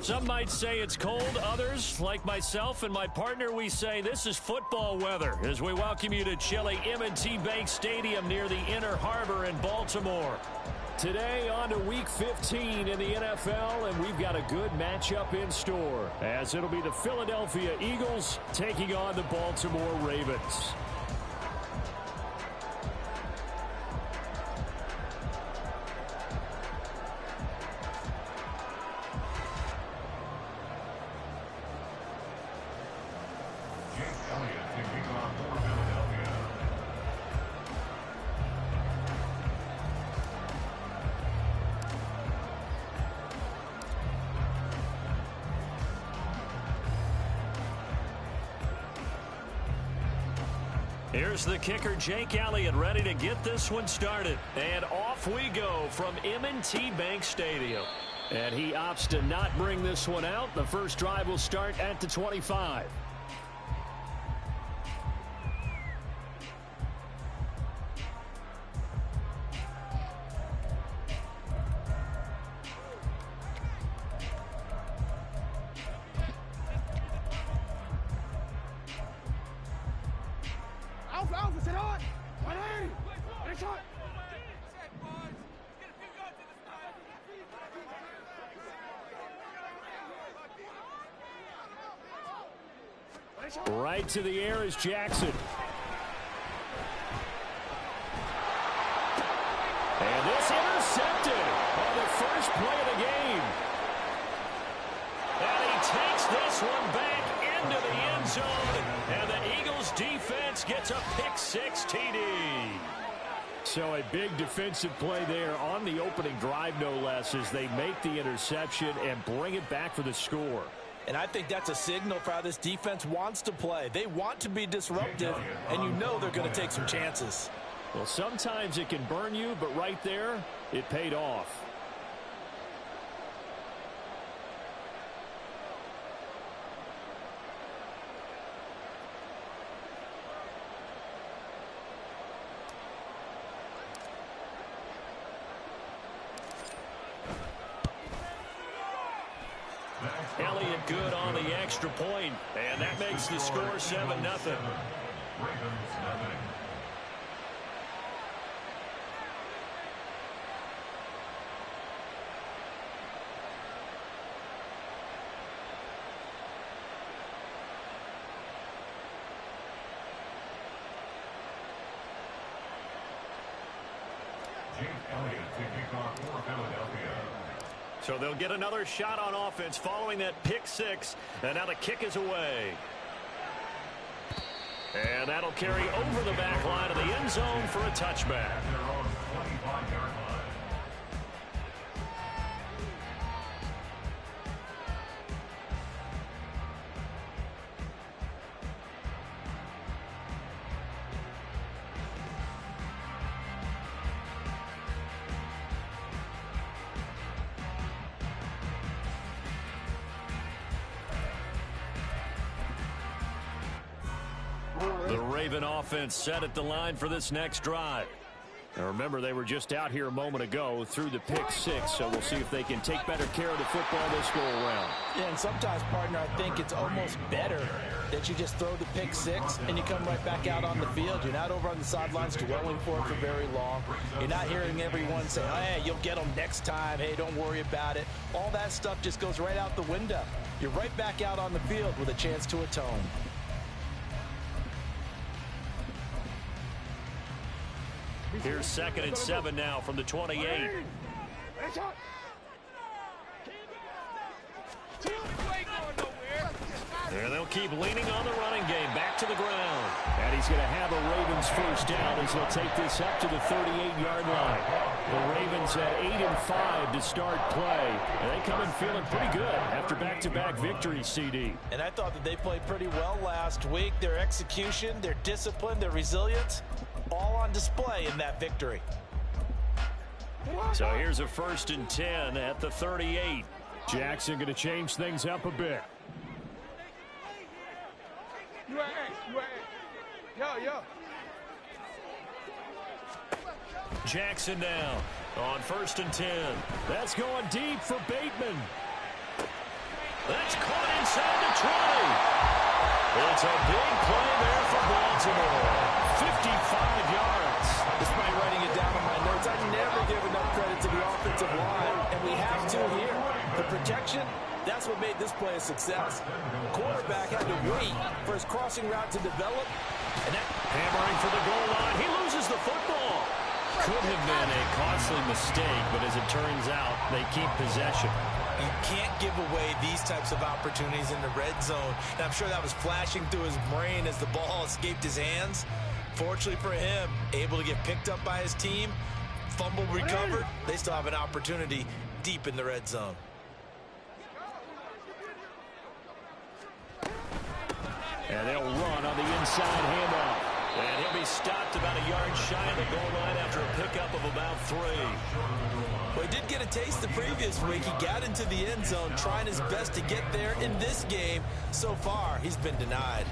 Some might say it's cold. Others, like myself and my partner, we say this is football weather as we welcome you to chilly M&T Bank Stadium near the Inner Harbor in Baltimore. Today on to Week 15 in the NFL, and we've got a good matchup in store as it'll be the Philadelphia Eagles taking on the Baltimore Ravens. Here's the kicker, Jake Elliott, ready to get this one started. And off we go from M&T Bank Stadium. And he opts to not bring this one out. The first drive will start at the 25. Right to the air is Jackson. And this intercepted on the first play of the game. And he takes this one back into the end zone. And the Eagles defense gets a pick-6 TD. So a big defensive play there on the opening drive, no less, as they make the interception and bring it back for the score. And I think that's a signal for how this defense wants to play. They want to be disruptive, and you know they're going to take some chances. Well, sometimes it can burn you, but right there, it paid off. Elliott good on the extra point, and that makes the score 7-0. So they'll get another shot on offense following that pick-6, and now the kick is away. And that'll carry over the back line of the end zone for a touchback. The Raven offense set at the line for this next drive. Now remember, they were just out here a moment ago through the pick-6, so we'll see if they can take better care of the football this go-around. Yeah, and sometimes, partner, I think it's almost better that you just throw the pick-6 and you come right back out on the field. You're not over on the sidelines dwelling for it for very long. You're not hearing everyone say, hey, you'll get them next time. Hey, don't worry about it. All that stuff just goes right out the window. You're right back out on the field with a chance to atone. Here's 2nd and 7 now from the 28. And they'll keep leaning on the running game. Back to the ground. And he's going to have a Ravens first down as they'll take this up to the 38-yard line. The Ravens at 8-5 to start play. And they come in feeling pretty good after back-to-back victories, CD. And I thought that they played pretty well last week. Their execution, their discipline, their resilience, all on display in that victory. So here's a 1st and 10 at the 38. Jackson going to change things up a bit. Jackson down on 1st and 10. That's going deep for Bateman. That's caught inside the 20. It's a big play there for Baltimore. 55 yards. Despite writing it down in my notes, I never give enough credit to the offensive line, and we have to here. The protection, that's what made this play a success. Quarterback had to wait for his crossing route to develop. And that hammering for the goal line. He loses the football. Could have been a costly mistake, but as it turns out, they keep possession. You can't give away these types of opportunities in the red zone. And I'm sure that was flashing through his brain as the ball escaped his hands. Fortunately for him, able to get picked up by his team, fumble recovered. They still have an opportunity deep in the red zone. And they'll run on the inside handoff. And he'll be stopped about a yard shy of the goal line after a pickup of about 3. Well, he did get a taste the previous week. He got into the end zone trying his best to get there in this game. So far, he's been denied.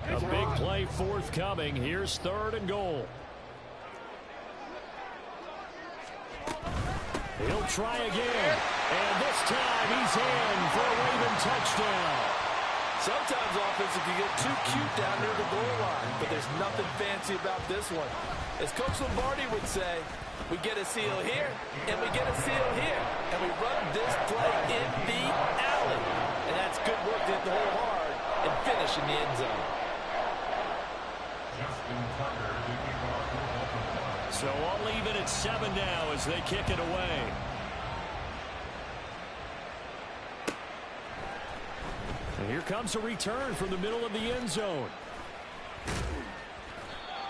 A big play forthcoming. Here's 3rd and goal. He'll try again. And this time he's in for a Raven touchdown. Sometimes offense can get too cute down near the goal line, but there's nothing fancy about this one. As Coach Lombardi would say, we get a seal here, and we get a seal here, and we run this play in the alley. And that's good work to hit the hole hard and finish in the end zone. So I'll leave it at 7 now as they kick it away. And here comes a return from the middle of the end zone.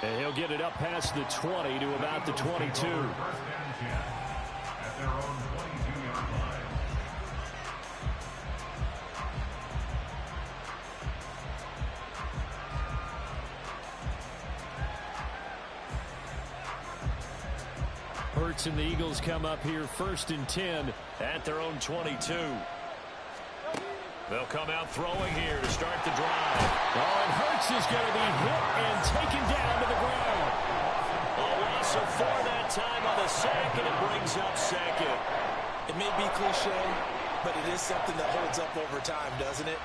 And he'll get it up past the 20 to about the 22. Hurts and the Eagles come up here 1st and 10 at their own 22. They'll come out throwing here to start the drive. Oh, and Hurts is going to be hit and taken down to the ground. A loss of 4 that time on the sack, and it brings up 2nd. It may be cliche, but it is something that holds up over time, doesn't it?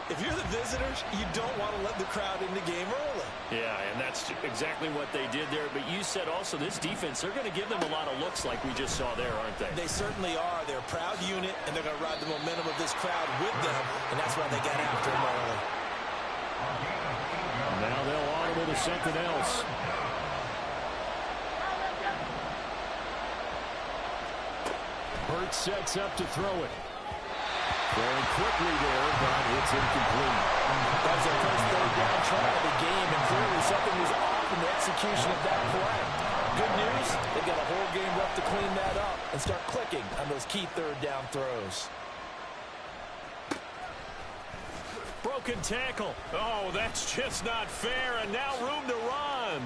If you're the visitors, you don't want to let the crowd in the game early. Yeah, and that's exactly what they did there. But you said also this defense, they're going to give them a lot of looks like we just saw there, aren't they? They certainly are. They're a proud unit, and they're going to ride the momentum of this crowd with them, and that's why they got after them early. Now they'll audible to something else. Hurts sets up to throw it. Going quickly there, but it's incomplete. That's their first 3rd down try of the game, and clearly something was off in the execution of that play. Good news, they've got a whole game left to clean that up and start clicking on those key 3rd down throws. Broken tackle. Oh, that's just not fair, and now room to run.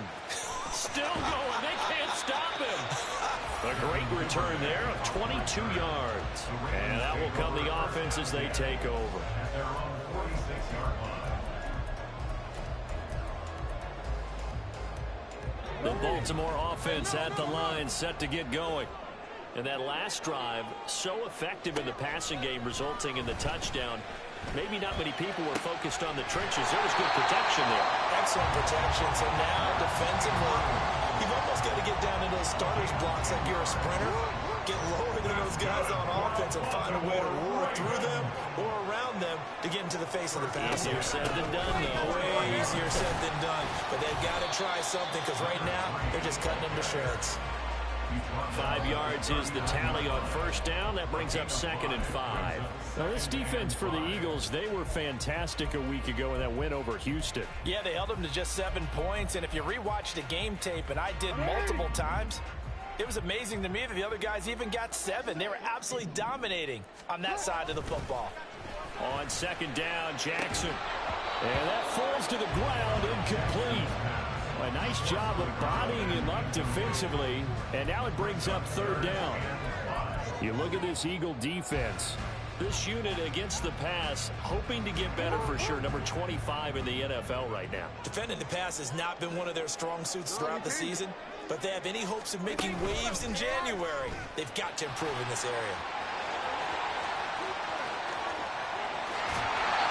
Still going. They can't stop him. A great return there of 22 yards. And that will come the offense as they take over. The Baltimore offense at the line, set to get going. And that last drive, so effective in the passing game, resulting in the touchdown. Maybe not many people were focused on the trenches. There was good protection there. Excellent protection. So now defensively, you've almost got to get down into those starters blocks like you're a sprinter. Get lower than those guys on offense and find a way to roar through them or around them to get into the face of the passer. Easier said than done, though. Way easier said than done. But they've got to try something because right now they're just cutting them to shreds. 5 yards is the tally on 1st down. That brings up 2nd and 5. Now, this defense for the Eagles, they were fantastic a week ago in that win over Houston. Yeah, they held them to just 7 points. And if you rewatch the game tape, and I did multiple times, it was amazing to me that the other guys even got 7. They were absolutely dominating on that side of the football. On 2nd down, Jackson. And that falls to the ground, incomplete. A nice job of bodying him up defensively, and now it brings up 3rd down. You look at this Eagle defense. This unit against the pass, hoping to get better for sure. Number 25 in the NFL right now. Defending the pass has not been one of their strong suits throughout the season, but they have any hopes of making waves in January. They've got to improve in this area.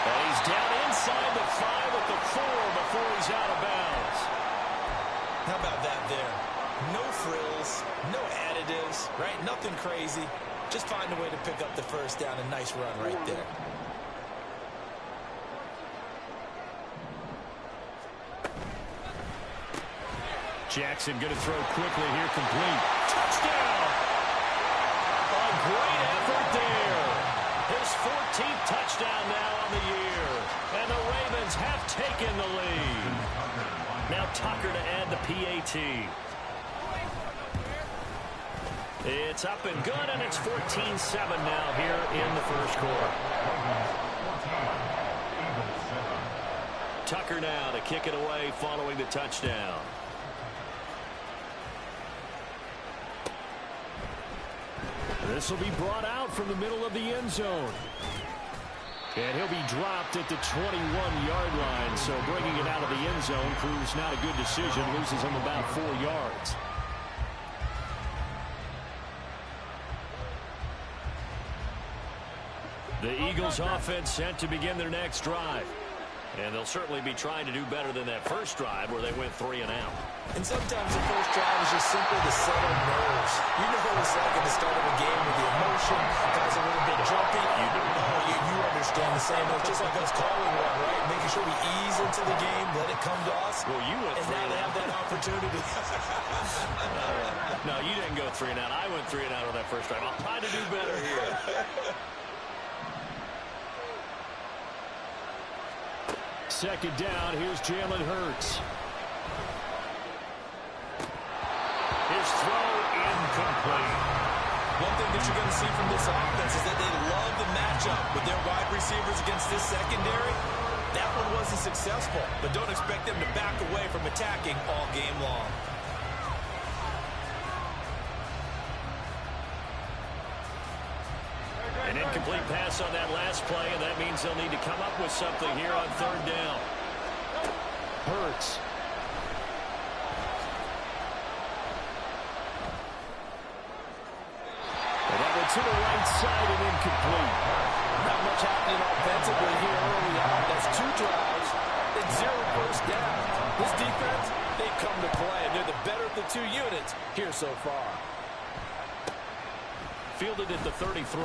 And he's down inside the 5 at the 4 before he's out of bounds. How about that there? No frills, no additives, right? Nothing crazy. Just find a way to pick up the first down. A nice run right there. Jackson going to throw quickly here, complete. Touchdown! A great effort there. His 14th touchdown now on the year. And the Ravens have taken the lead. Now Tucker to add the PAT. It's up and good, and it's 14-7 now here in the first quarter. Tucker now to kick it away following the touchdown. This will be brought out from the middle of the end zone. And he'll be dropped at the 21-yard line. So bringing it out of the end zone proves not a good decision. Loses him about 4 yards. The Eagles offense set to begin their next drive. And they'll certainly be trying to do better than that first drive where they went 3 and out. And sometimes the first drive is just simply to settle nerves. You know what it's like at the start of a game with the emotion. Guys a little bit jumpy. You understand the same. It's just like us calling one, right? Making sure we ease into the game, let it come to us. Well, you went and 3 now they have that opportunity. No, you didn't go 3 and out. I went 3 and out on that first drive. I'll try to do better here. Second down, here's Jalen Hurts. His throw incomplete. One thing that you're going to see from this offense is that they love the matchup with their wide receivers against this secondary. That one wasn't successful, but don't expect them to back away from attacking all game long. An incomplete pass on that last play, and that means they'll need to come up with something here on third down. Hurts. And that went to the right side and incomplete. Not much happening offensively here early on. That's 2 drives and 0 first down. This defense, they've come to play, and they're the better of the 2 units here so far. Fielded at the 33.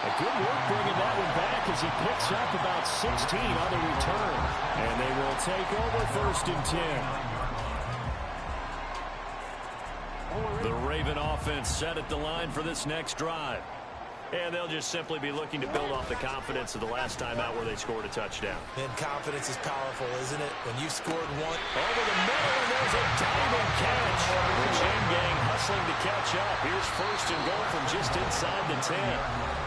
A good work bringing that one back as he picks up about 16 on the return. And they will take over first and 10. The Raven offense set at the line for this next drive. And they'll just simply be looking to build off the confidence of the last time out where they scored a touchdown. And confidence is powerful, isn't it? When you scored one. Over the middle, and there's a diving catch. The chain gang hustling to catch up. Here's first and goal from just inside the 10.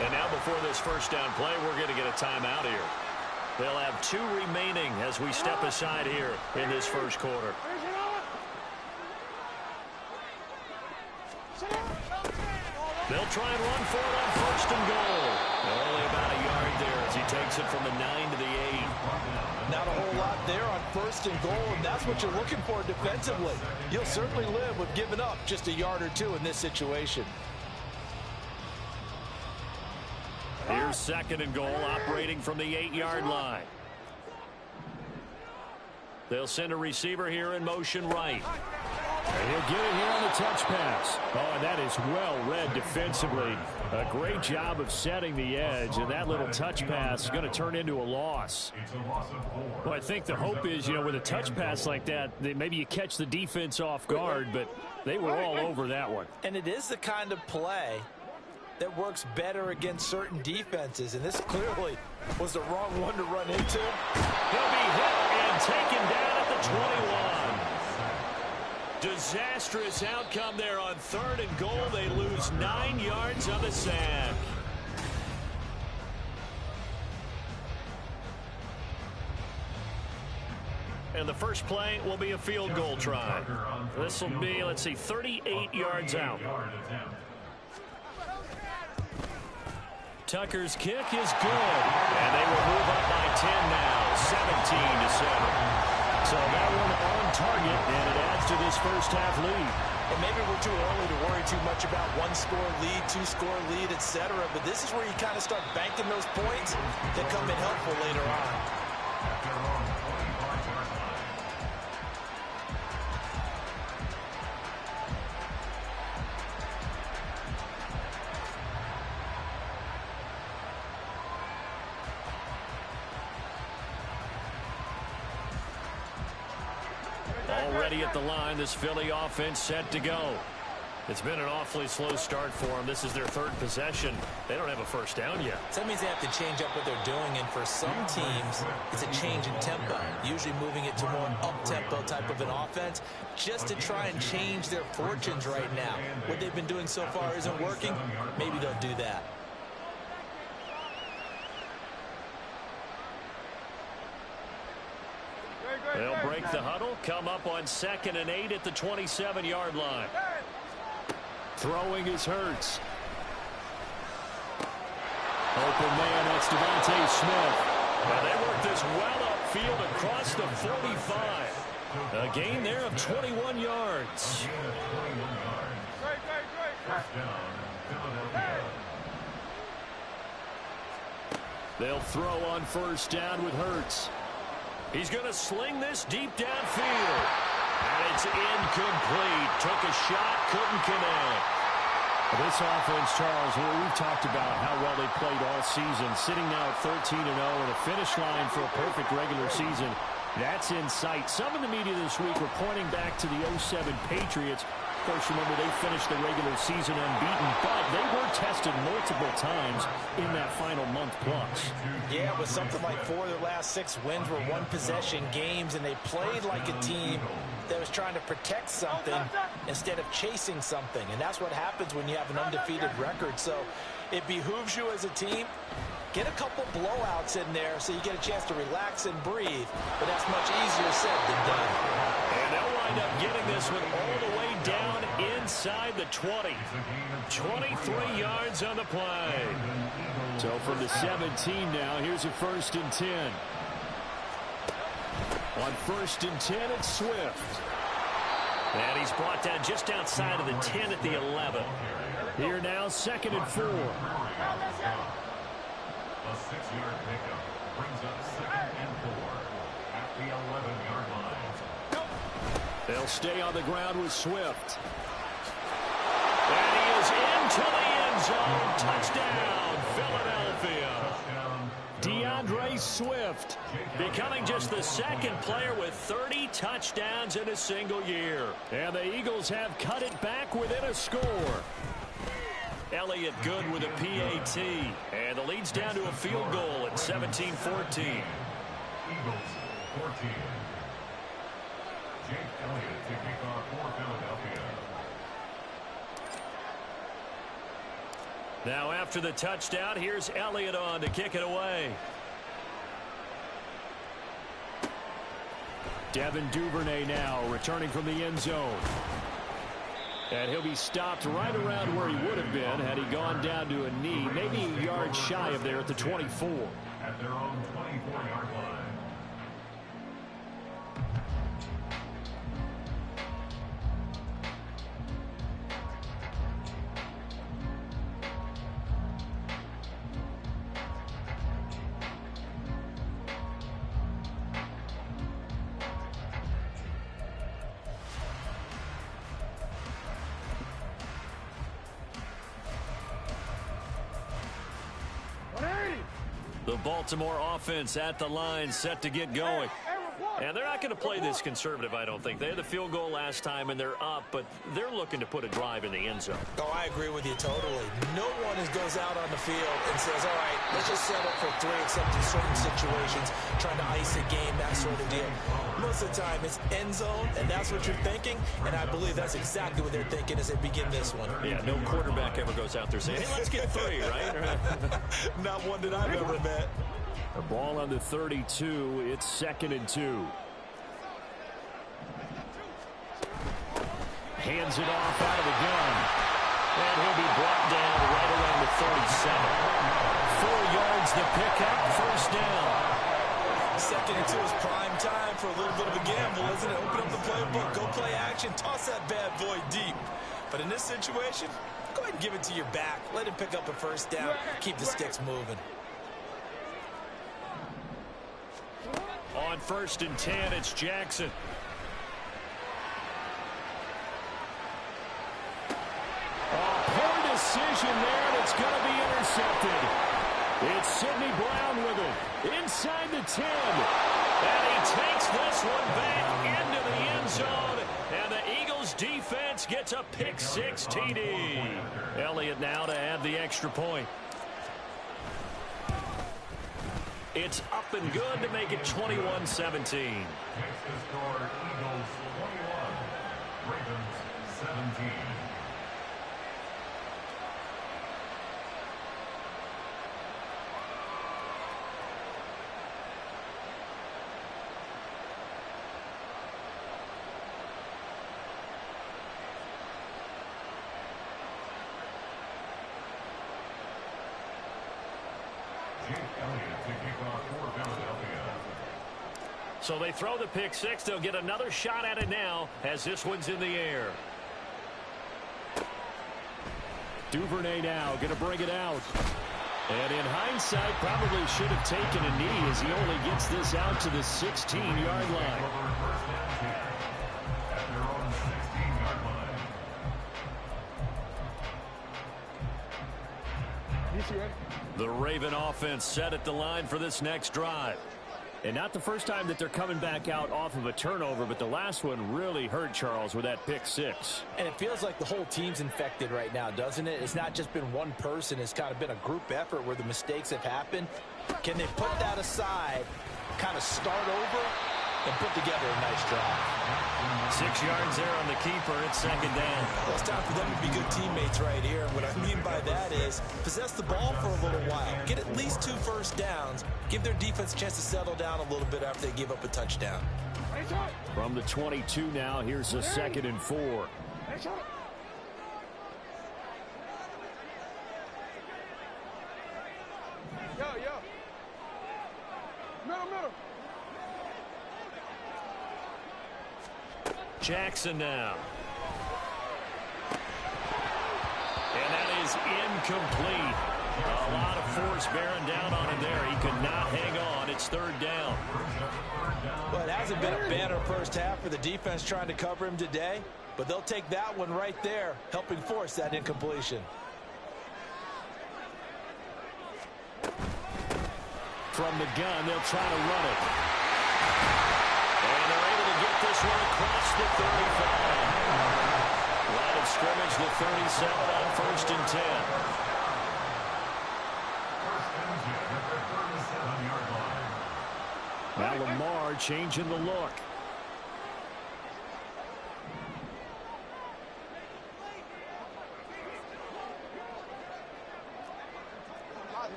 And now before this first down play, we're going to get a timeout here. They'll have 2 remaining as we step aside here in this first quarter. They'll try and run for it on first and goal. Only about a yard there as he takes it from the 9 to the 8. Not a whole lot there on first and goal, and that's what you're looking for defensively. You'll certainly live with giving up just a yard or 2 in this situation. Here's second and goal, operating from the 8-yard line. They'll send a receiver here in motion right. And he'll get it here on the touch pass. Oh, and that is well read defensively. A great job of setting the edge, and that little touch pass is going to turn into a loss. Well, I think the hope is, with a touch pass like that, maybe you catch the defense off guard, but they were all over that one. And it is the kind of play that works better against certain defenses, and this clearly was the wrong one to run into. He'll be hit and taken down at the 21. Disastrous outcome there on third and goal. They lose 9 yards on the sack. And the first play will be a field goal try. This will be, let's see, 38 yards out. Tucker's kick is good. And they will move up by 10 now, 17-7. So that one on target, and it adds to this first half lead. And maybe we're too early to worry too much about one-score lead, two-score lead, etc. But this is where you kind of start banking those points that come in helpful later on. Already at the line, this Philly offense set to go. It's been an awfully slow start for them. This is their third possession. They don't have a first down yet. So that means they have to change up what they're doing, and for some teams, it's a change in tempo, usually moving it to more up-tempo type of an offense just to try and change their fortunes right now. What they've been doing so far isn't working. Maybe they'll do that. They'll break the huddle, come up on 2nd and 8 at the 27-yard line. Throwing is Hurts. Open man, that's Devontae Smith. And they work this well upfield across the 45. A gain there of 21 yards. They'll throw on first down with Hurts. He's going to sling this deep downfield. And it's incomplete. Took a shot, couldn't connect. This offense, Charles, we've talked about how well they played all season. Sitting now at 13-0 and a finish line for a perfect regular season. That's in sight. Some in the media this week were pointing back to the 07 Patriots. Of course, remember, they finished the regular season unbeaten, but they were tested multiple times in that final month plus. Yeah, it was something like 4 of their last 6 wins were one-possession games, and they played like a team that was trying to protect something instead of chasing something. And that's what happens when you have an undefeated record. So it behooves you as a team, get a couple blowouts in there so you get a chance to relax and breathe. But that's much easier said than done. And they'll wind up getting this one all the way down inside the 20. 23 yards on the play. So from the 17 now, here's a 1st and 10. On 1st and 10, it's Swift. And he's brought down just outside of the 10 at the 11. Here now, 2nd and 4. A 6-yard pickup brings up 2nd and 4 at the 11-yard line. They'll stay on the ground with Swift. And he is into the end zone. Touchdown, Philadelphia. DeAndre Swift becoming just the 2nd player with 30 touchdowns in a single year. And the Eagles have cut it back within a score. Elliott good with a PAT. And the lead's down to a field goal at 17-14. Eagles 14. Jake Elliott to kick off for Philadelphia. Now after the touchdown, here's Elliott on to kick it away. Devin Duvernay now returning from the end zone. And he'll be stopped right around where he would have been had he gone down to a knee, maybe a yard shy of there at the 24. At their own 24-yard line. The Baltimore offense at the line, set to get going. And they're not going to play this conservative, I don't think. They had the field goal last time, and they're up, but they're looking to put a drive in the end zone. Oh, I agree with you totally. No one goes out on the field and says, all right, let's just settle for 3, except in certain situations, trying to ice a game, that sort of deal. Most of the time, it's end zone, and that's what you're thinking, and I believe that's exactly what they're thinking as they begin this one. Yeah, no quarterback ever goes out there saying, hey, let's get 3, right? Not one that I've ever met. The ball on the 32. It's 2nd and 2. Hands it off out of the gun. And he'll be brought down right around the 37. 4 yards the pickup, first down. Second and 2 is prime time for a little bit of a gamble, isn't it? Open up the playbook, go play action, toss that bad boy deep. But in this situation, go ahead and give it to your back. Let him pick up a first down. Keep the sticks moving. On 1st and 10, it's Jackson. Poor decision there, and it's going to be intercepted. It's Sidney Brown with it. Inside the 10. And he takes this one back into the end zone. And the Eagles defense gets a pick-6 TD. Elliott now to add the extra point. It's up and good to make it 21-17. Makes the score Eagles 21, Ravens 17. So they throw the pick-6. They'll get another shot at it now as this one's in the air. Duvernay now going to bring it out. And in hindsight, probably should have taken a knee as he only gets this out to the 16-yard line. At their own 16-yard line. The Raven offense set at the line for this next drive. And not the first time that they're coming back out off of a turnover, but the last one really hurt Charles with that pick-6. And it feels like the whole team's infected right now, doesn't it? It's not just been one person. It's kind of been a group effort where the mistakes have happened. Can they put that aside, kind of start over, and put together a nice drive? 6 yards there on the keeper. It's second down. Well, it's time for them to be good teammates right here. And what I mean by that is possess the ball for a little while. Get at least 2 first downs. Give their defense a chance to settle down a little bit after they give up a touchdown. From the 22 now, here's a 2nd and 4. Jackson now. And that is incomplete. A lot of force bearing down on him there. He could not hang on. It's 3rd down. Well, it hasn't been a banner first half for the defense trying to cover him today, but they'll take that one right there, helping force that incompletion. From the gun, they'll try to run it. And they're able to get this one across the 35. Line of scrimmage, the 37 on 1st and 10. Now Lamar changing the look.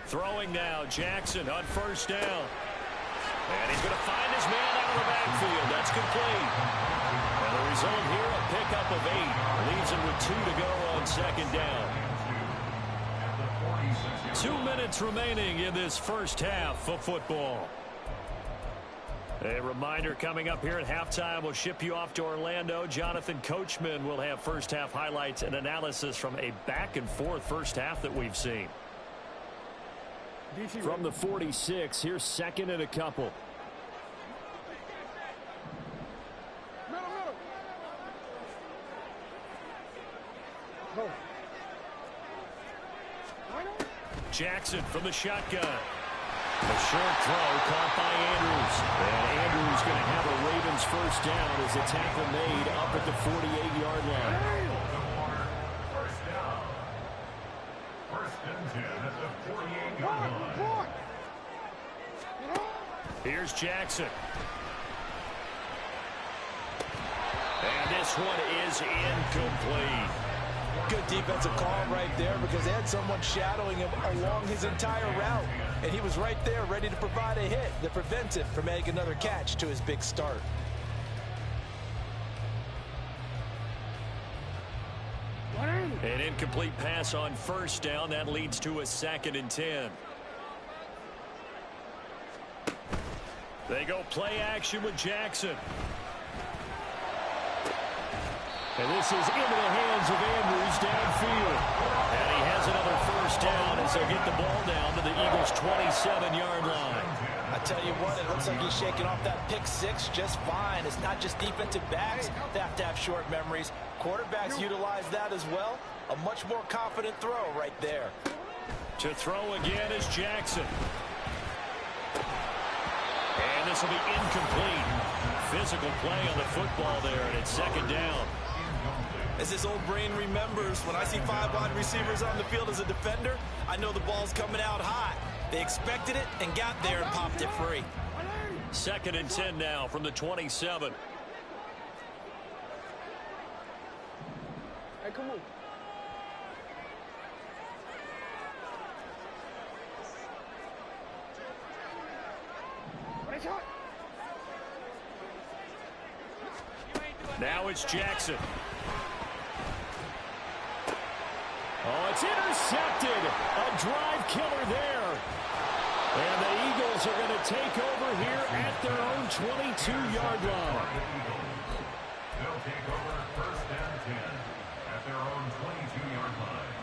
Throwing now, Jackson on 1st down. And he's going to find his man out of the backfield. That's complete. And the result here, a pickup of 8. Leaves him with 2 to go on 2nd down. 2 minutes remaining in this first half of football. A reminder coming up here at halftime. We'll ship you off to Orlando. Jonathan Coachman will have first half highlights and analysis from a back-and-forth first half that we've seen. From the 46, here's 2nd and a couple. Jackson from the shotgun. A short throw caught by Andrews. And Andrews going to have a Ravens first down as the tackle made up at the 48-yard line. First down. 1st and 10 at the 48-yard line. Here's Jackson. And this one is incomplete. Good defensive call right there because they had someone shadowing him along his entire route. And he was right there ready to provide a hit that prevents him from making another catch to his big start. An incomplete pass on first down. That leads to a 2nd and 10. They go play action with Jackson. And this is into the hands of Andrews downfield. And he has another first down as they get the ball down to the Eagles' 27-yard line. I tell you what, it looks like he's shaking off that pick six just fine. It's not just defensive backs that have to have short memories. Quarterbacks utilize that as well. A much more confident throw right there. To throw again is Jackson. And this will be incomplete. Physical play on the football there, and it's 2nd down. As this old brain remembers, when I see 5 wide receivers on the field as a defender, I know the ball's coming out hot. They expected it and got there and popped it free. 2nd and 10 now from the 27. Hey, come on. Now it's Jackson. Oh, it's intercepted. A drive killer there. And the Eagles are going to take over here at their own 22-yard line. They'll take over 1st and 10 at their own 22-yard line.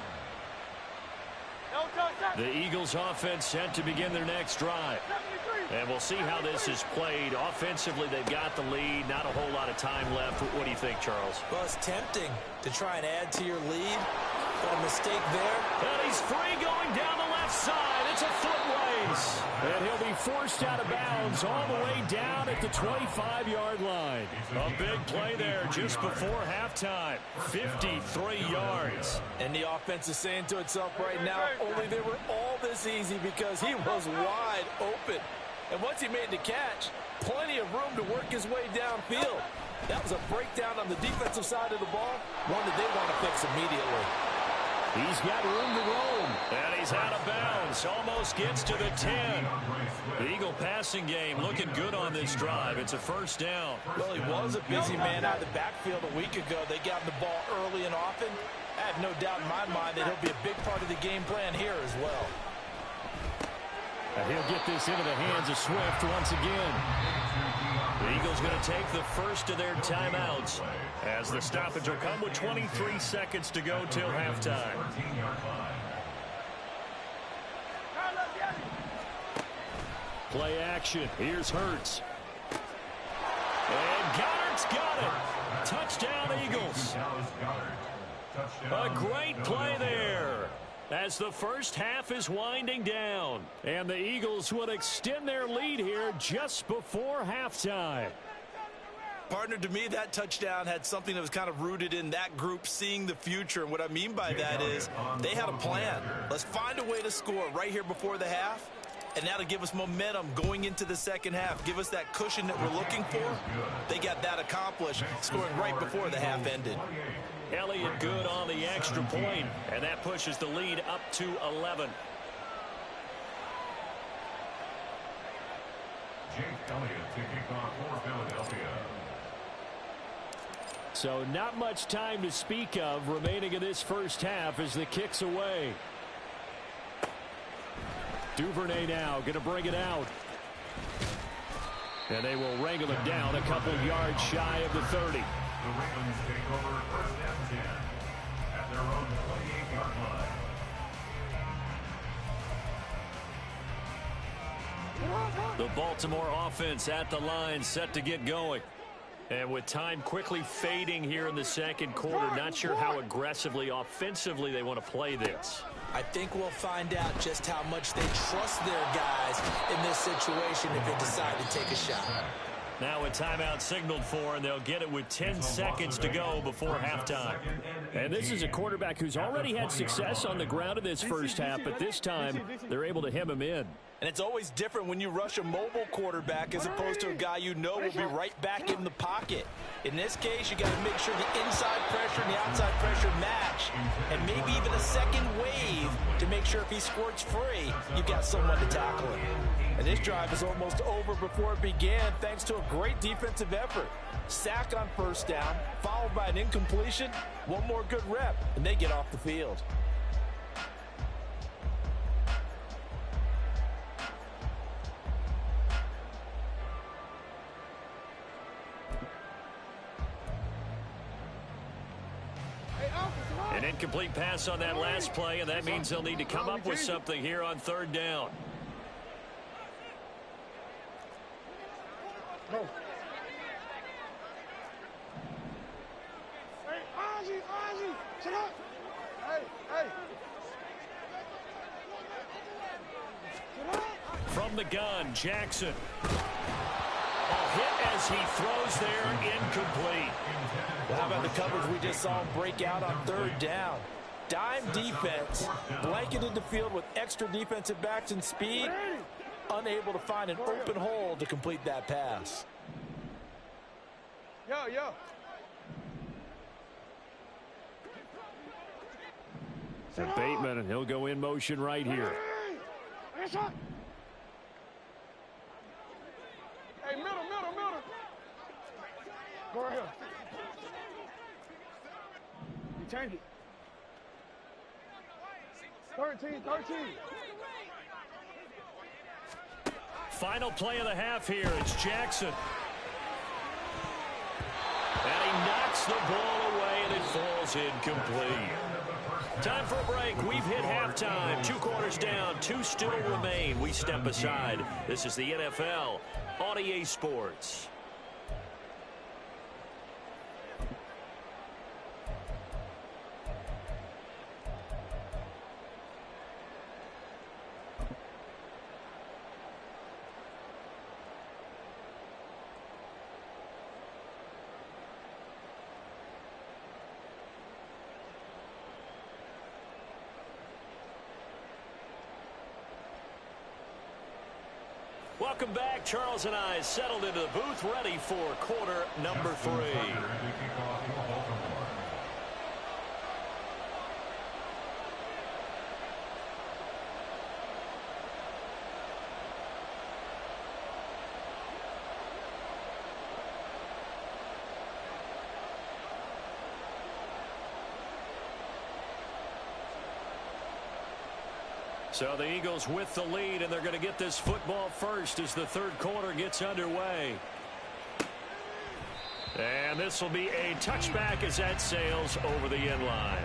The Eagles offense set to begin their next drive. And we'll see how this is played. Offensively, they've got the lead. Not a whole lot of time left. What do you think, Charles? Well, it's tempting to try and add to your lead. But a mistake there. And he's free going down the left side. It's a foot race. And he'll be forced out of bounds all the way down at the 25-yard line. A big play there just before halftime. 53 yards. And the offense is saying to itself right now, only they were all this easy because he was wide open. And once he made the catch, plenty of room to work his way downfield. That was a breakdown on the defensive side of the ball, one that they want to fix immediately. He's got room to roam. And he's out of bounds. Almost gets to the 10. The Eagle passing game looking good on this drive. It's a 1st down. Well, he was a busy man out of the backfield a week ago. They got him the ball early and often. I have no doubt in my mind that he'll be a big part of the game plan here as well. And he'll get this into the hands of Swift once again. The Eagles going to take the first of their timeouts as the stoppage will come with 23 seconds to go till halftime. Play action. Here's Hurts. And Goddard's got it. Touchdown, Eagles. A great play there as the first half is winding down. And the Eagles will extend their lead here just before halftime. Partner, to me, that touchdown had something that was kind of rooted in that group seeing the future. And what I mean by that is they had a plan. Let's find a way to score right here before the half. And that'll give us momentum going into the second half. Give us that cushion that we're looking for. They got that accomplished, scoring right before the half ended. Elliott good on the extra point, and that pushes the lead up to 11. Jake Elliott to kick off for Philadelphia. So not much time to speak of remaining in this first half as the kick's away. Duvernay now going to bring it out. And they will wrangle it down a couple yards shy of the 30. The Ravens take over 1st and 10 at their own 28-yard line. The Baltimore offense at the line set to get going. And with time quickly fading here in the second quarter, not sure how aggressively, offensively they want to play this. I think we'll find out just how much they trust their guys in this situation if they decide to take a shot. Now a timeout signaled for, and they'll get it with 10 seconds to go before halftime. And this is a quarterback who's already had success on the ground in this first half, but this time they're able to hem him in. And it's always different when you rush a mobile quarterback as opposed to a guy you know will be right back in the pocket. In this case, you got to make sure the inside pressure and the outside pressure match, and maybe even a second wave to make sure if he squirts free, you've got someone to tackle him. And this drive is almost over before it began thanks to a great defensive effort. Sack on first down, followed by an incompletion, one more good rep, and they get off the field. An incomplete pass on that last play, and that means they'll need to come up with something here on third down. Go. Hey, Ozzy, shut up. Hey. Shut up. From the gun, Jackson. A hit as he throws there, incomplete. How about the coverage we just saw him break out on third down? Dime defense, blanketed the field with extra defensive backs and speed, unable to find an open hole to complete that pass. Yo. And Bateman, and he'll go in motion right here. Hey, middle. Go right here. You change it. 13. Final play of the half here. It's Jackson. And he knocks the ball away, and it falls incomplete. Time for a break. We've hit halftime. 2 quarters down. 2 still remain. We step aside. This is the NFL on EA Sports. Welcome back. Charles and I settled into the booth, ready for quarter number 3. So the Eagles with the lead, and they're going to get this football first as the third quarter gets underway. And this will be a touchback as that sails over the end line.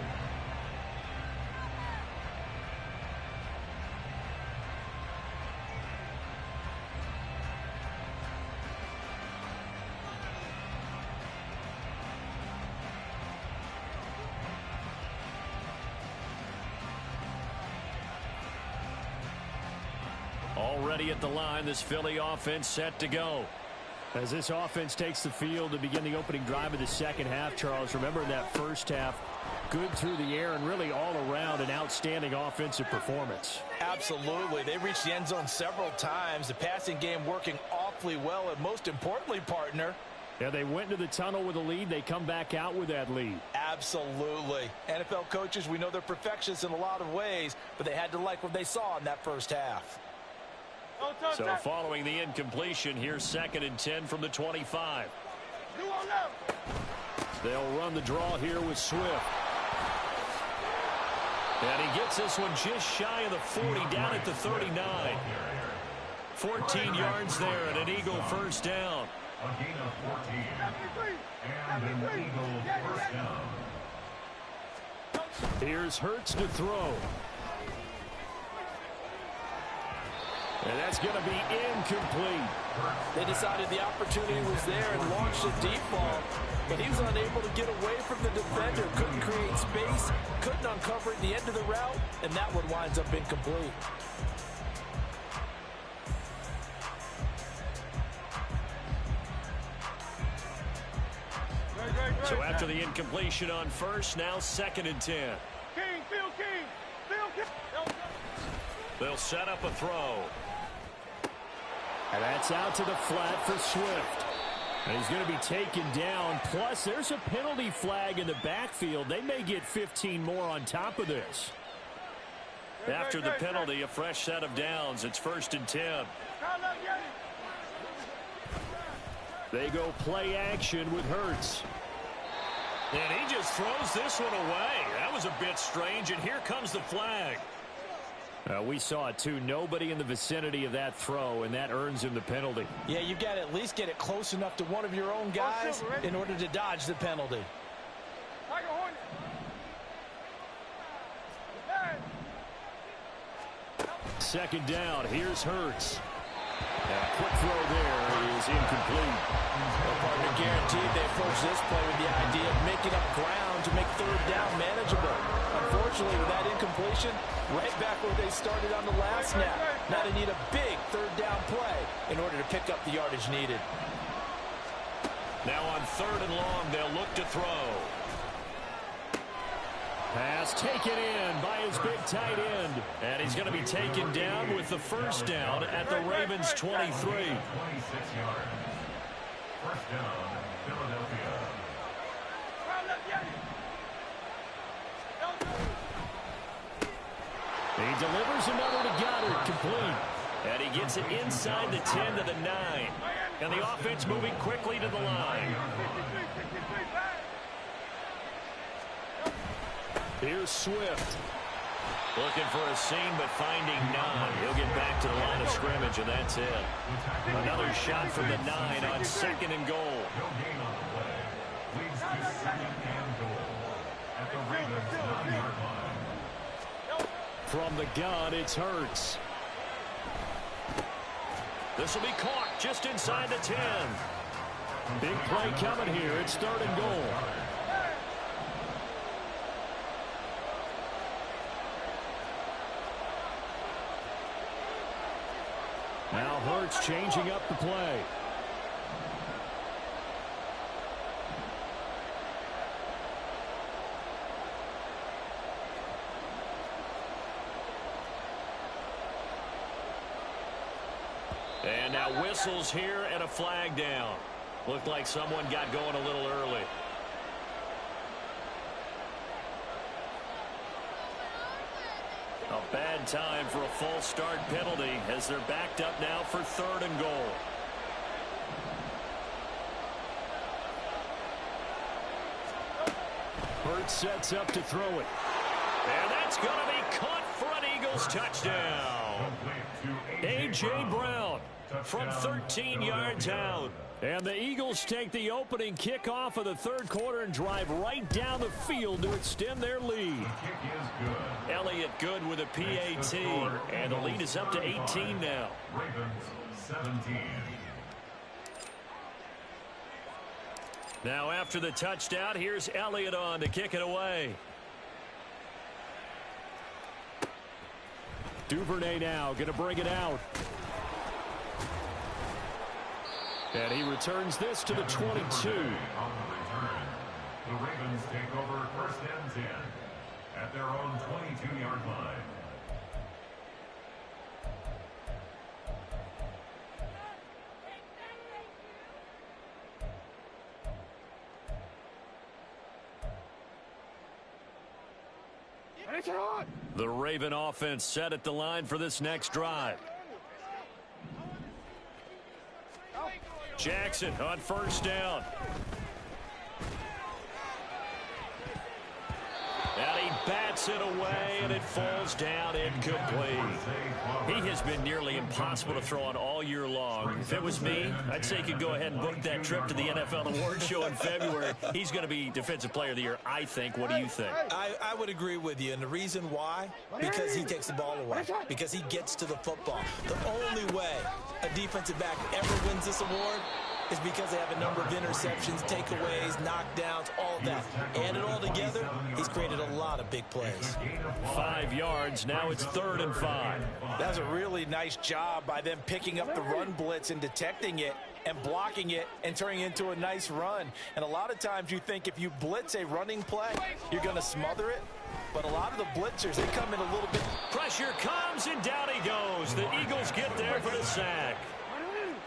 Already at the line, this Philly offense set to go. As this offense takes the field to begin the opening drive of the second half, Charles, remember in that first half, good through the air and really all around an outstanding offensive performance. Absolutely. They reached the end zone several times. The passing game working awfully well, and most importantly, partner, yeah, they went into the tunnel with a lead. They come back out with that lead. Absolutely. NFL coaches, we know they're perfectionists in a lot of ways, but they had to like what they saw in that first half. So following the incompletion, here's 2nd and 10 from the 25. They'll run the draw here with Swift. And he gets this one just shy of the 40, down at the 39. 14 yards there and an Eagle first down. A gain of 14. And an Eagle first down. Here's Hurts to throw. And that's going to be incomplete. They decided the opportunity was there and launched a deep ball, but he was unable to get away from the defender, couldn't create space, couldn't uncover at the end of the route, and that one winds up incomplete. So after the incompletion on first, now 2nd and 10. King. They'll set up a throw. And that's out to the flat for Swift. And he's going to be taken down. Plus, there's a penalty flag in the backfield. They may get 15 more on top of this. After the penalty, a fresh set of downs. It's 1st and 10. They go play action with Hurts. And he just throws this one away. That was a bit strange, and here comes the flag. We saw it, too. Nobody in the vicinity of that throw, and that earns him the penalty. Yeah, you've got to at least get it close enough to one of your own guys in order to dodge the penalty. Second down. Here's Hurts. A quick throw there is incomplete. Well, partner, guaranteed they approach this play with the idea of making up ground to make 3rd down manageable. Unfortunately, with that incompletion, right back where they started on the last snap. Now they need a big 3rd down play in order to pick up the yardage needed. Now on 3rd and long, they'll look to throw. Pass taken in by his big tight end. And he's going to be taken down with the 1st down at the Ravens' 23. 26 yards. 1st down, Philadelphia. He delivers another to Goddard, complete. And he gets it inside the 10 to the 9. And the offense moving quickly to the line. Here's Swift. Looking for a seam, but finding none. He'll get back to the line of scrimmage, and that's it. Another shot from the 9 on 2nd and goal. No gain on the play. Leads to 2nd and goal at the Ravens' 9-yard line. From the gun, it's Hurts. This will be caught just inside the 10. Big play coming here. It's 3rd and goal. Now Hurts changing up the play. And now whistles here and a flag down. Looked like someone got going a little early. A bad time for a false start penalty as they're backed up now for 3rd and goal. Hurts sets up to throw it. And that's going to be caught for an Eagles touchdown. A.J. Brown from 13 yards out. And the Eagles take the opening kickoff of the 3rd quarter and drive right down the field to extend their lead. Elliott good with a PAT. And the lead is up to 18 now. Ravens 17. Now after the touchdown, here's Elliott on to kick it away. Duvernay now going to bring it out. And he returns this to the 22. On the return, the Ravens take over 1st and 10 at their own 22-yard line. The Raven offense set at the line for this next drive. Jackson on 1st down. And he bats it away, and it falls down incomplete. He has been nearly impossible to throw on all year long. If it was me, I'd say you could go ahead and book that trip to the NFL Awards Show in February. He's going to be Defensive Player of the Year, I think. What do you think? I would agree with you, and the reason why? Because he takes the ball away. Because he gets to the football. The only way a defensive back ever wins this award is because they have a number of interceptions, takeaways, knockdowns, all of that. Add it all together, he's created a lot of big plays. 5 yards. Now it's 3rd and 5. That was a really nice job by them picking up the run blitz and detecting it and blocking it and turning it into a nice run. And a lot of times you think if you blitz a running play, you're going to smother it. But a lot of the blitzers, they come in a little bit. Pressure comes, and down he goes. The Eagles get there for the sack.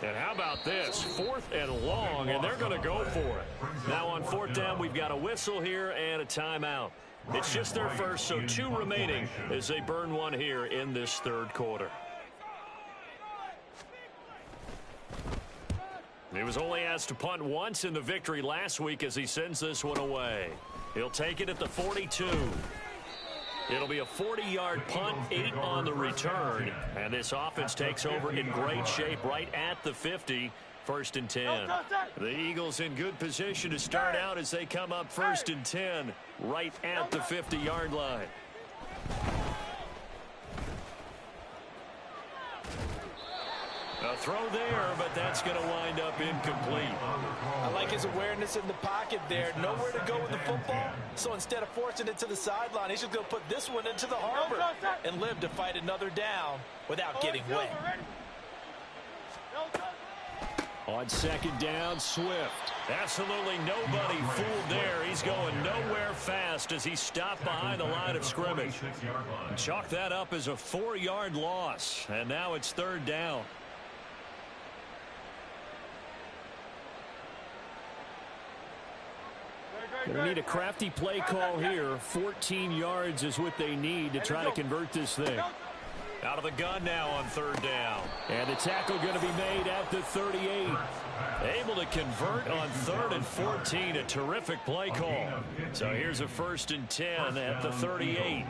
And how about this? 4th and long, and they're going to go for it. Now on 4th down, we've got a whistle here and a timeout. It's just their first, so 2 remaining as they burn one here in this 3rd quarter. He was only asked to punt once in the victory last week as he sends this one away. He'll take it at the 42. It'll be a 40-yard punt, 8 on the return. And this offense takes over in great shape right at the 50, 1st and 10. The Eagles in good position to start out as they come up 1st and 10, right at the 50-yard line. A throw there, but that's going to wind up incomplete. I like his awareness in the pocket there. Nowhere to go with the football, so instead of forcing it to the sideline, he's just going to put this one into the harbor and live to fight another down without getting wet. On 2nd down, Swift. Absolutely nobody fooled there. He's going nowhere fast as he stopped behind the line of scrimmage. Chalk that up as a 4-yard loss, and now it's 3rd down. Going to need a crafty play call here. 14 yards is what they need to try to convert this thing. Out of the gun now on 3rd down. And the tackle going to be made at the 38. Able to convert on 3rd and 14. A terrific play call. So here's a 1st and 10 at the 38.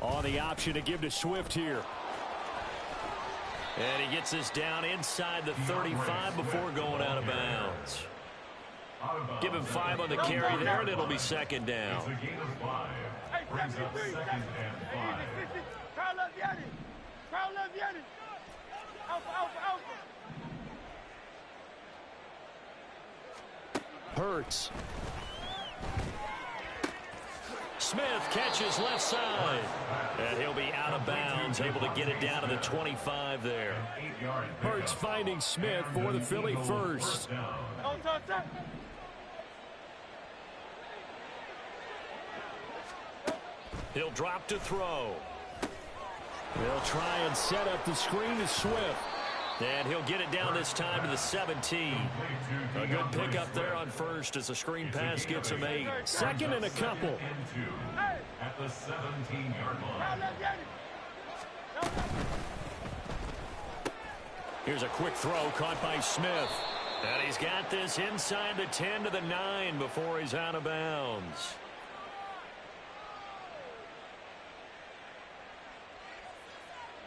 On the option to give to Swift here. And he gets this down inside the 35 before going out of bounds. Give him 5 on the carry there, and it'll be 2nd down. Brings up 2nd and 5. Hurts. Smith catches left side. And he'll be out of bounds, able to get it down to the 25 there. Hurts finding Smith for the Philly first. He'll drop to throw. They'll try and set up the screen to Swift. And he'll get it down this time to the 17. A good pickup there on 1st as the screen pass gets him 8. 2nd and a couple. At the 17-yard line. Here's a quick throw caught by Smith. And he's got this inside the 10 to the 9 before he's out of bounds.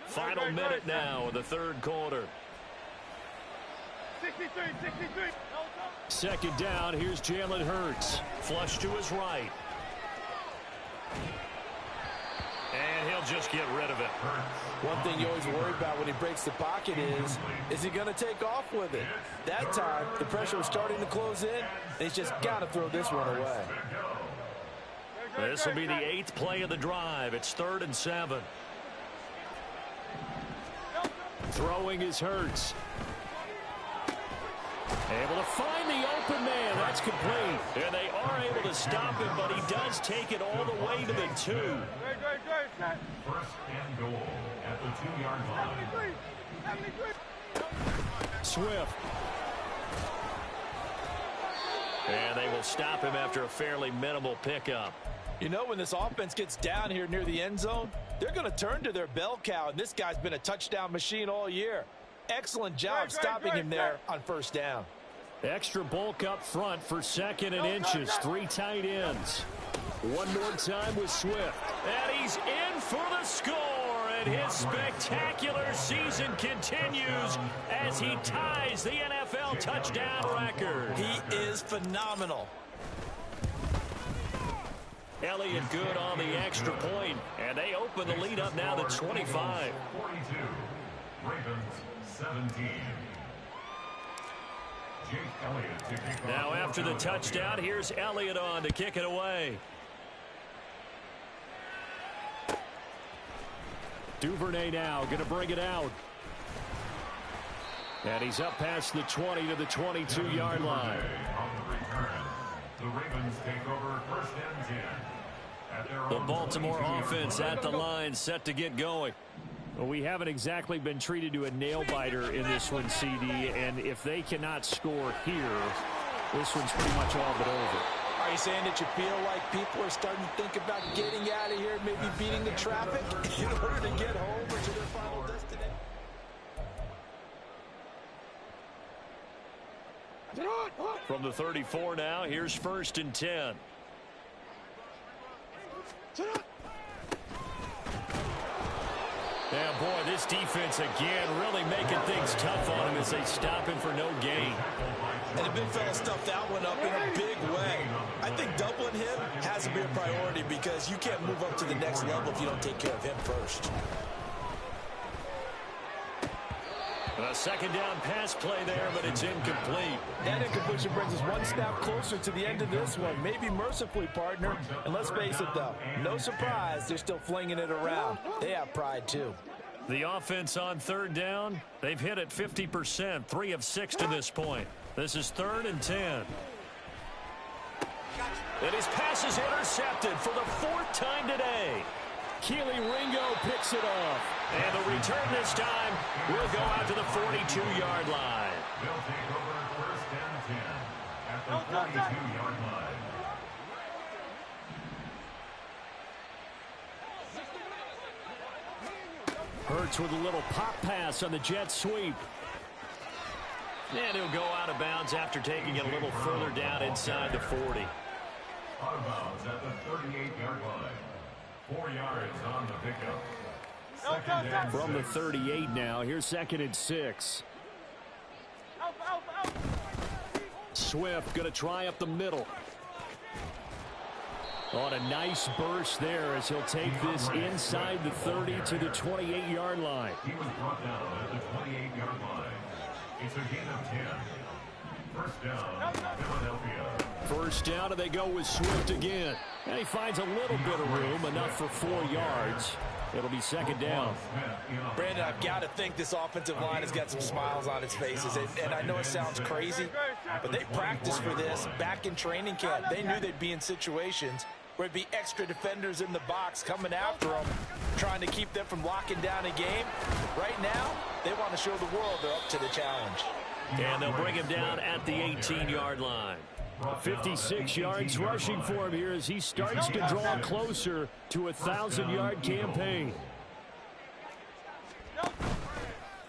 Final minute now of the 3rd quarter. 2nd down, here's Jalen Hurts. Flush to his right. And he'll just get rid of it. One thing you always worry about when he breaks the pocket is he going to take off with it? That time, the pressure was starting to close in, and he's just got to throw this one away. This will be the 8th play of the drive. It's 3rd and 7. Throwing is Hurts. Able to find the open man. That's complete. And they are able to stop him, but he does take it all the way to the 2. 1st and goal at the 2-yard line. Swift. And they will stop him after a fairly minimal pickup. You know, when this offense gets down here near the end zone, they're going to turn to their bell cow, and this guy's been a touchdown machine all year. Excellent job stopping him there on 1st down. Extra bulk up front for 2nd and inches. 3 tight ends. One more time with Swift. And he's in for the score. And his spectacular season continues as he ties the NFL touchdown record. He is phenomenal. Elliott good on the extra point, and they open the lead up now to 25. 42. Ravens 17. Jake Elliott to kick off. Now after the touchdown, here's Elliott on to kick it away. Duvernay now going to bring it out. And he's up past the 20 to the 22-yard line. On the return, the Ravens take over 1st and 10. The Baltimore offense at the line, set to get going. Well, we haven't exactly been treated to a nail-biter in this one, CD, and if they cannot score here, this one's pretty much all but over. Are you saying that you feel like people are starting to think about getting out of here, maybe beating the traffic in order to get home or to their final destination? From the 34 now, here's 1st and 10. Yeah, boy, this defense again really making things tough on him as they stop him for no gain. And the big fella stuffed that one up in a big way. I think doubling him has to be a priority because you can't move up to the next level if you don't take care of him first. And a 2nd down pass play there, but it's incomplete. That incompletion brings us one snap closer to the end of this one. Maybe mercifully, partner. And let's face it, though, no surprise, they're still flinging it around. They have pride, too. The offense on 3rd down, they've hit it 50%, 3 of 6 to this point. This is 3rd and 10. And his pass is intercepted for the 4th time today. Keely Ringo picks it off. And the return this time will go out to the 42-yard line. They'll take over 1st and 10 at the 42-yard line. Hurts with a little pop pass on the jet sweep. And he'll go out of bounds after taking it a little further down inside the 40. Out of bounds at the 38-yard line. 4 yards on the pickup. From the 38 now, here's 2nd and 6. Swift going to try up the middle. On a nice burst there as he'll take this inside the 30 to the 28-yard line. He was brought down at the 28-yard line. It's a gain of 10. 1st down, Philadelphia. 1st down, and they go with Swift again. And he finds a little bit of room, enough for 4 yards. It'll be 2nd down. Brandon, I've got to think this offensive line has got some smiles on its faces. And I know it sounds crazy, but they practiced for this back in training camp. They knew they'd be in situations where it'd be extra defenders in the box coming after them, trying to keep them from locking down a game. Right now, they want to show the world they're up to the challenge. And they'll bring him down at the 18-yard line. 56 yards rushing for him here as he starts to draw closer to a 1,000-yard campaign.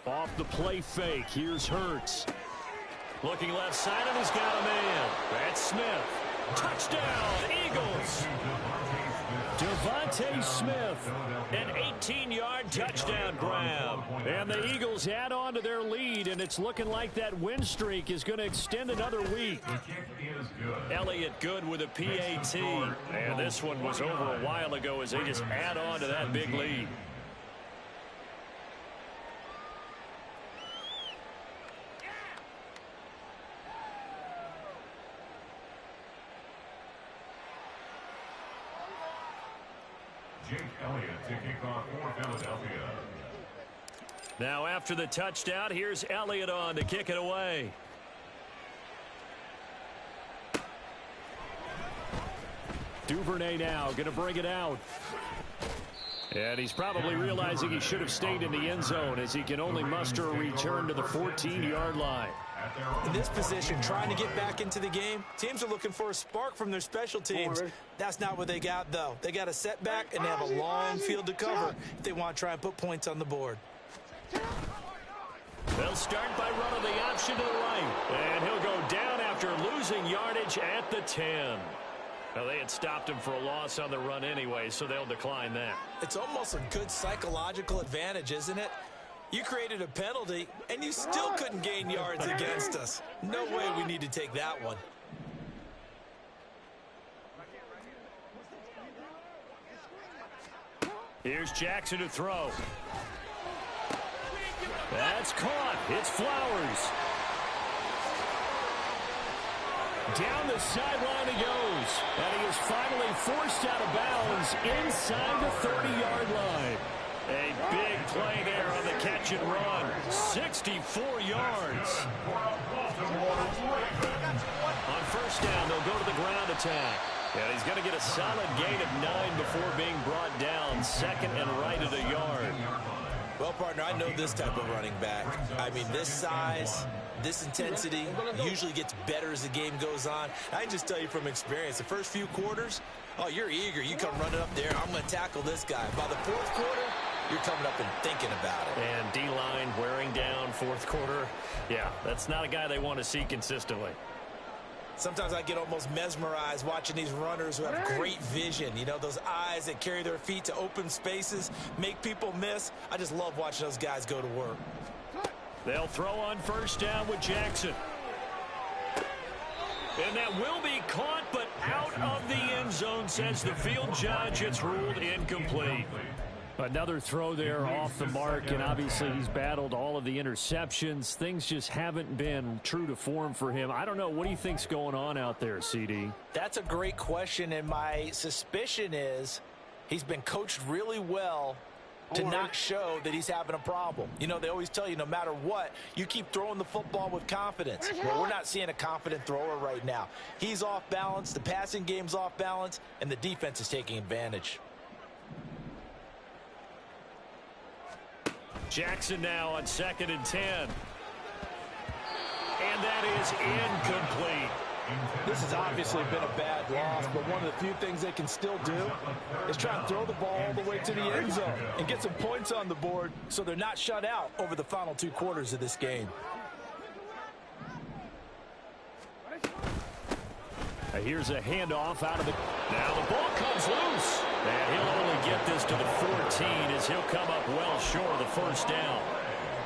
Off the play fake, here's Hurts. Looking left side, and he's got a man. That's Smith. Touchdown, Eagles. Devontae Smith, an 18-yard touchdown grab. And the Eagles add on to their lead, and it's looking like that win streak is going to extend another week. Elliott good with a PAT. And this one was over a while ago as they just add on to that big lead. Jake Elliott to kick off for Philadelphia. Now after the touchdown, here's Elliott on to kick it away. Duvernay now going to bring it out. And he's probably realizing he should have stayed in the end zone as he can only muster a return to the 14-yard line. In this position, trying to get back into the game, teams are looking for a spark from their special teams. That's not what they got, though. They got a setback, and they have a long field to cover if they want to try and put points on the board. They'll start by running the option to the right. And he'll go down after losing yardage at the 10. Now, they had stopped him for a loss on the run anyway, so they'll decline that. It's almost a good psychological advantage, isn't it? You created a penalty, and you still couldn't gain yards against us. No way we need to take that one. Here's Jackson to throw. That's caught. It's Flowers. Down the sideline he goes. And he is finally forced out of bounds inside the 30-yard line. A big play there on the catch and run. 64 yards. On 1st down, they'll go to the ground attack. And he's going to get a solid gain of 9 before being brought down. 2nd and right at a yard. Well, partner, I know this type of running back. I mean, this size, this intensity usually gets better as the game goes on. I can just tell you from experience, the first few quarters, oh, you're eager. You come running up there, I'm going to tackle this guy. By the fourth quarter, you're coming up and thinking about it. And D-line wearing down fourth quarter. Yeah, that's not a guy they want to see consistently. Sometimes I get almost mesmerized watching these runners who have great vision. You know, those eyes that carry their feet to open spaces, make people miss. I just love watching those guys go to work. They'll throw on first down with Jackson. And that will be caught, but out of the end zone, says the field judge. It's ruled incomplete. Another throw there off the mark, and obviously he's battled all of the interceptions. Things just haven't been true to form for him. I don't know. What do you think's going on out there, CD? That's a great question, and my suspicion is he's been coached really well to not show that he's having a problem. You know, they always tell you no matter what, you keep throwing the football with confidence. Well, we're not seeing a confident thrower right now. He's off balance, the passing game's off balance, and the defense is taking advantage. Jackson now on 2nd and 10. And that is incomplete. This has obviously been a bad loss, but one of the few things they can still do is try and throw the ball all the way to the end zone and get some points on the board so they're not shut out over the final 2 quarters of this game. Here's a handoff out of the... Now the ball comes loose. And he'll only get this to the 14 as he'll come up well short of the first down.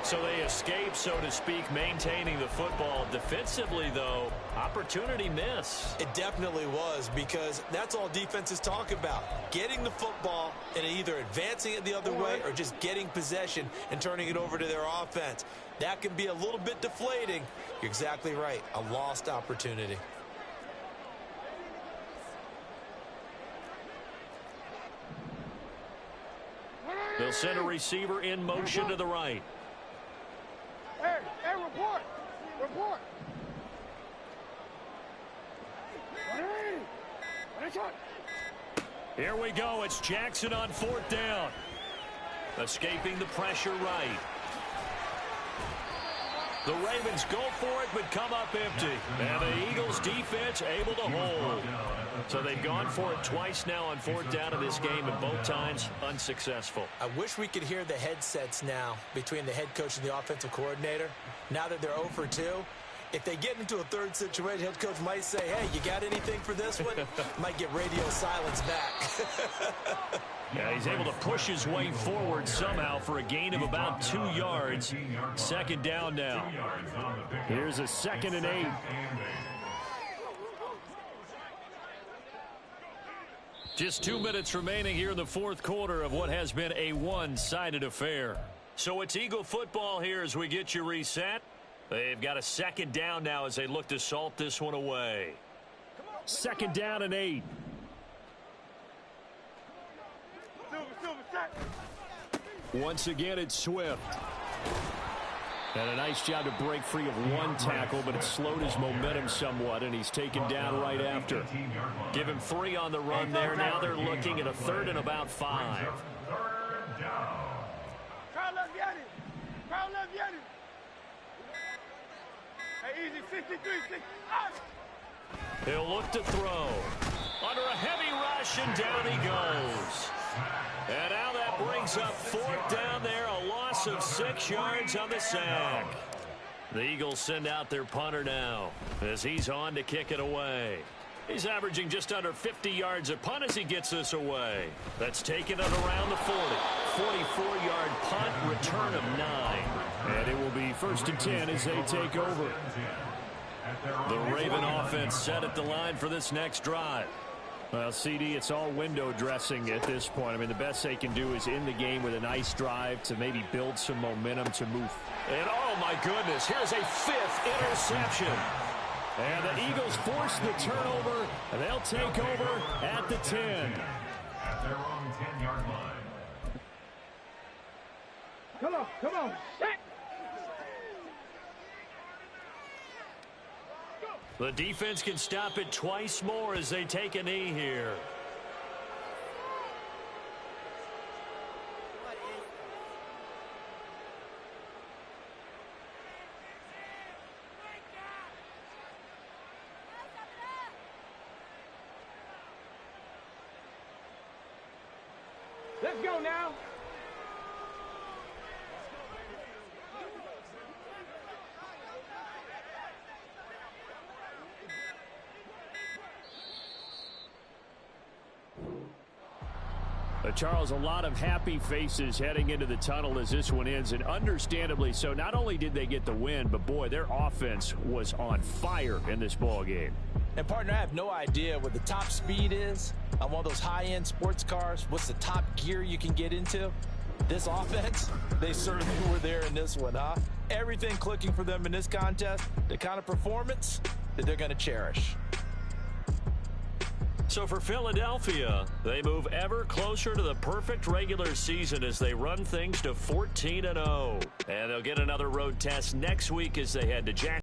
So they escape, so to speak, maintaining the football. Defensively, though, opportunity miss. It definitely was, because that's all defenses talk about. Getting the football and either advancing it the other way or just getting possession and turning it over to their offense. That can be a little bit deflating. You're exactly right. A lost opportunity. They'll send a receiver in motion to the right. Hey, report. Report. Here we go. It's Jackson on 4th down. Escaping the pressure right. The Ravens go for it, but come up empty. And the Eagles defense able to hold. So they've gone for it twice now on 4th down in this game, and both times unsuccessful. I wish we could hear the headsets now between the head coach and the offensive coordinator. Now that they're 0 for 2, if they get into a third situation, head coach might say, hey, you got anything for this one? Might get radio silence back. Yeah, he's able to push his way forward somehow for a gain of about 2 yards. 2nd down now. Here's a 2nd and 8. Just 2 minutes remaining here in the 4th quarter of what has been a one-sided affair. So it's Eagle football here as we get you reset. They've got a 2nd down now as they look to salt this one away. 2nd down and 8. Once again, it's Swift. And a nice job to break free of one tackle, but it slowed his momentum somewhat, and he's taken down right after. Give him 3 on the run there. Now they're looking at a 3rd and about 5. Crowd left Yanni. Crowd left Yanni. Hey, easy, 63, 60. He'll look to throw. Under a heavy rush, and down he goes. And now that brings up 4th down there, a loss of 6 yards on the sack. The Eagles send out their punter now as he's on to kick it away. He's averaging just under 50 yards a punt as he gets this away. That's taken it around the 40. 44-yard punt, return of 9. And it will be 1st and 10 as they take over. The Raven offense set at the line for this next drive. Well, CD, it's all window dressing at this point. I mean, the best they can do is in the game with a nice drive to maybe build some momentum to move. And, oh, my goodness, here's a 5th interception. And the Eagles force the turnover, and they'll take over at the 10. At their own 10-yard line. Come on. The defense can stop it twice more as they take a knee here. Let's go now. Charles, a lot of happy faces heading into the tunnel as this one ends, and understandably so. Not only did they get the win, but boy, their offense was on fire in this ball game. And partner, I have no idea what the top speed is on one of those high-end sports cars. What's the top gear you can get into? This offense, they certainly were there in this one, huh? Everything clicking for them in this contest, the kind of performance that they're going to cherish. So for Philadelphia, they move ever closer to the perfect regular season as they run things to 14-0. And they'll get another road test next week as they head to Jacksonville.